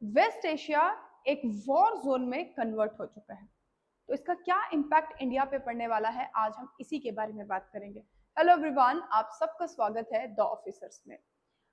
Waste Asia एक war zone में convert हो चुका है। तो इसका क्या इम्पैक्ट इंडिया पे पड़ने वाला है, आज हम इसी के बारे में बात करेंगे। हेलो एवरीवन, आप सबका स्वागत है द ऑफिसर्स में।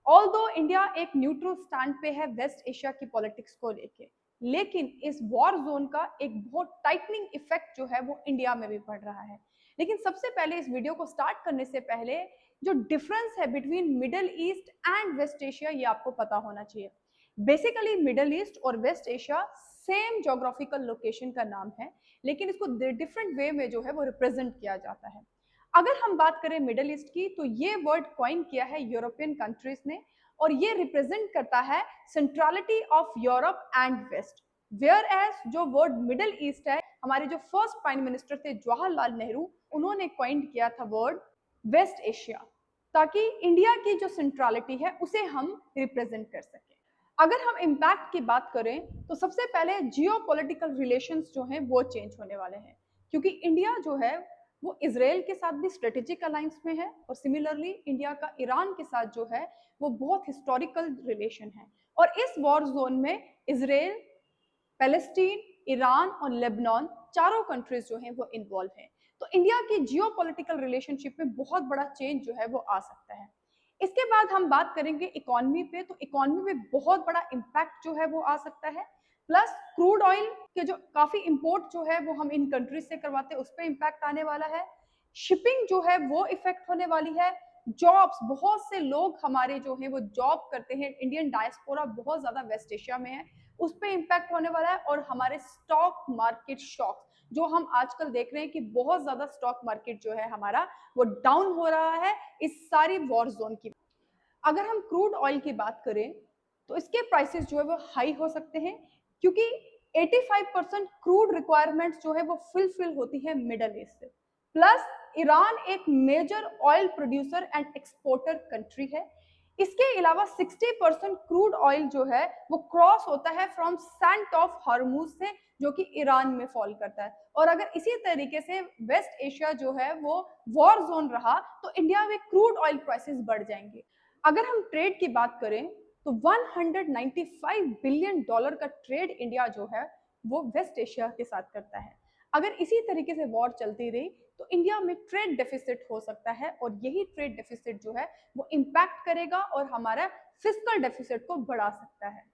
ऑल्दो इंडिया एक न्यूट्रल स्टैंड पे है वेस्ट एशिया की पॉलिटिक्स को लेके, लेकिन इस वॉर जोन का एक बहुत टाइटनिंग इफेक्ट जो है वो इंडिया में भी पड़ रहा है। लेकिन सबसे पहले इस वीडियो को स्टार्ट करने से पहले जो डिफरेंस है between Middle East and West Asia, ये आपको पता होना चाहिए। बेसिकली मिडल ईस्ट और West Asia same geographical location का नाम है, लेकिन इसको डिफरेंट वे में जो है वो रिप्रेजेंट किया जाता है। अगर हम बात करें मिडल ईस्ट की, तो ये वर्ड कॉइन किया है यूरोपियन कंट्रीज ने, और ये रिप्रेजेंट करता है centrality of Europe and West. Whereas जो वर्ड मिडल ईस्ट है, हमारे जो फर्स्ट प्राइम मिनिस्टर थे जवाहरलाल नेहरू, उन्होंने कॉइन किया था वर्ड वेस्ट एशिया, ताकि इंडिया की जो सेंट्रलिटी है उसे हम रिप्रेजेंट कर सकें। अगर हम इम्पैक्ट की बात करें, तो सबसे पहले जियोपॉलिटिकल रिलेशंस जो हैं वो चेंज होने वाले हैं, क्योंकि इंडिया जो है वो इजराइल के साथ भी स्ट्रेटेजिक अलायंस में है, और सिमिलरली इंडिया का ईरान के साथ जो है वो बहुत हिस्टोरिकल रिलेशन है। और इस वॉर जोन में इजराइल, पैलेस्टीन, ईरान और लेबनान, चारों कंट्रीज जो हैं वो इन्वॉल्व हैं। तो इंडिया की जियोपॉलिटिकल रिलेशनशिप में बहुत बड़ा चेंज जो है वो आ सकता है। इसके बाद हम बात करेंगे इकोनॉमी पे, तो इकोनॉमी में बहुत बड़ा इम्पैक्ट जो है वो आ सकता है। प्लस क्रूड ऑयल के जो काफी इंपोर्ट जो है वो हम इन कंट्रीज से करवाते हैं, उस पर इम्पैक्ट आने वाला है। शिपिंग जो है वो इफेक्ट होने वाली है। जॉब्स, बहुत से लोग हमारे जो है वो जॉब करते हैं, इंडियन डायस्पोरा बहुत ज्यादा वेस्ट एशिया में है, उस पर इम्पैक्ट होने वाला है। और हमारे स्टॉक मार्केट शॉक जो हम आजकल देख रहे हैं कि बहुत ज्यादा स्टॉक मार्केट जो है हमारा वो डाउन हो रहा है इस सारी वॉर जोन की। अगर हम क्रूड ऑयल की बात करें, तो इसके प्राइसेस जो है वो हाई हो सकते हैं, क्योंकि 85% क्रूड रिक्वायरमेंट्स जो है वो फुलफिल होती है मिडल ईस्ट से। प्लस ईरान एक major oil producer and exporter country है। इसके अलावा 60% क्रूड ऑयल जो है वो क्रॉस होता है फ्रॉम सेंट ऑफ हॉर्मुज से, जो कि ईरान में फॉल करता है। और अगर इसी तरीके से वेस्ट एशिया जो है वो वॉर जोन रहा, तो इंडिया में क्रूड ऑयल प्राइसेस बढ़ जाएंगे। अगर हम ट्रेड की बात करें, तो 195 बिलियन डॉलर का ट्रेड इंडिया जो है वो वेस्ट एशिया के साथ करता है। अगर इसी तरीके से वॉर चलती रही, तो इंडिया में ट्रेड डेफिसिट हो सकता है, और यही ट्रेड डेफिसिट जो है वो इम्पैक्ट करेगा और हमारा फिस्कल डेफिसिट को बढ़ा सकता है।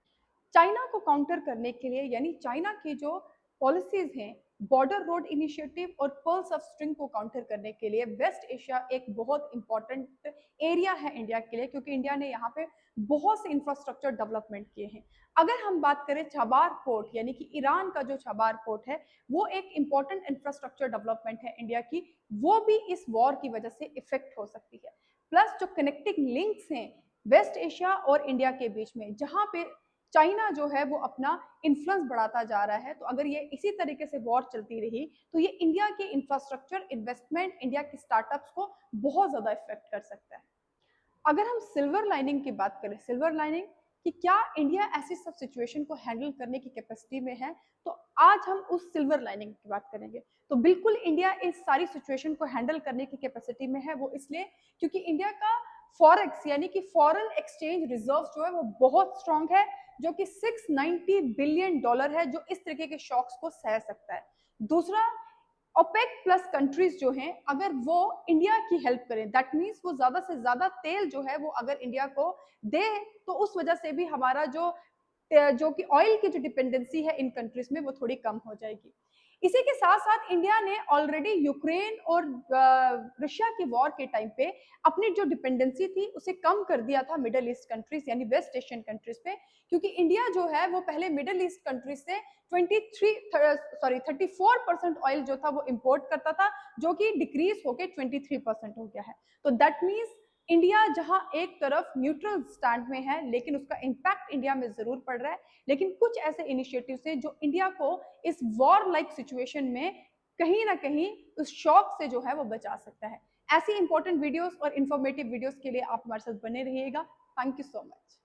चाइना को काउंटर करने के लिए, यानी चाइना की जो पॉलिसीज हैं, बॉर्डर रोड इनिशिएटिव और पर्ल्स ऑफ स्ट्रिंग को काउंटर करने के लिए वेस्ट एशिया एक बहुत इंपॉर्टेंट एरिया है इंडिया के लिए, क्योंकि इंडिया ने यहाँ पे बहुत से इंफ्रास्ट्रक्चर डेवलपमेंट किए हैं। अगर हम बात करें छबार पोर्ट, यानी कि ईरान का जो छबार पोर्ट है, वो एक इंपॉर्टेंट इंफ्रास्ट्रक्चर डेवलपमेंट है इंडिया की, वो भी इस वॉर की वजह से इफेक्ट हो सकती है। प्लस जो कनेक्टिंग लिंक्स हैं वेस्ट एशिया और इंडिया के बीच में, जहाँ पे चाइना जो है वो अपना इन्फ्लुएंस बढ़ाता जा रहा है, तो अगर ये इसी तरीके से वॉर चलती रही, तो ये इंडिया के इंफ्रास्ट्रक्चर, इन्वेस्टमेंट, इंडिया के स्टार्टअप्स को बहुत ज्यादा इफेक्ट कर सकता है। अगर हम सिल्वर लाइनिंग की बात करें, सिल्वर लाइनिंग कि क्या इंडिया ऐसी सब सिचुएशन को हैंडल करने की कैपेसिटी में है, तो आज हम उस सिल्वर लाइनिंग की बात करेंगे। तो बिल्कुल इंडिया इस सारी सिचुएशन को हैंडल करने की कैपेसिटी में है। वो इसलिए क्योंकि इंडिया का फॉरेक्स, यानी कि फॉरेन एक्सचेंज रिजर्व जो है वो बहुत स्ट्रांग है, जो कि 690 बिलियन डॉलर है, जो इस तरीके के शॉक्स को सह सकता है। दूसरा, ओपेक प्लस कंट्रीज जो हैं, अगर वो इंडिया की हेल्प करें, दैट मीन्स वो ज्यादा से ज्यादा तेल जो है वो अगर इंडिया को दे, तो उस वजह से भी हमारा जो कि ऑयल की जो डिपेंडेंसी है इन कंट्रीज में वो थोड़ी कम हो जाएगी। इसी के साथ साथ इंडिया ने ऑलरेडी यूक्रेन और रशिया की वॉर के टाइम पे अपनी जो डिपेंडेंसी थी उसे कम कर दिया था मिडल ईस्ट कंट्रीज यानी वेस्ट एशियन कंट्रीज पे, क्योंकि इंडिया जो है वो पहले मिडल ईस्ट कंट्रीज से 34% ऑयल जो था वो इंपोर्ट करता था, जो कि डिक्रीज होकर 23% हो गया है। तो दैट मीन्स इंडिया जहां एक तरफ न्यूट्रल स्टैंड में है, लेकिन उसका इंपैक्ट इंडिया में जरूर पड़ रहा है। लेकिन कुछ ऐसे इनिशिएटिव्स हैं जो इंडिया को इस वॉर लाइक सिचुएशन में कहीं ना कहीं उस शॉक से जो है वो बचा सकता है। ऐसी इंपॉर्टेंट वीडियोस और इंफॉर्मेटिव वीडियोस के लिए आप हमारे साथ बने रहिएगा। Thank you so much.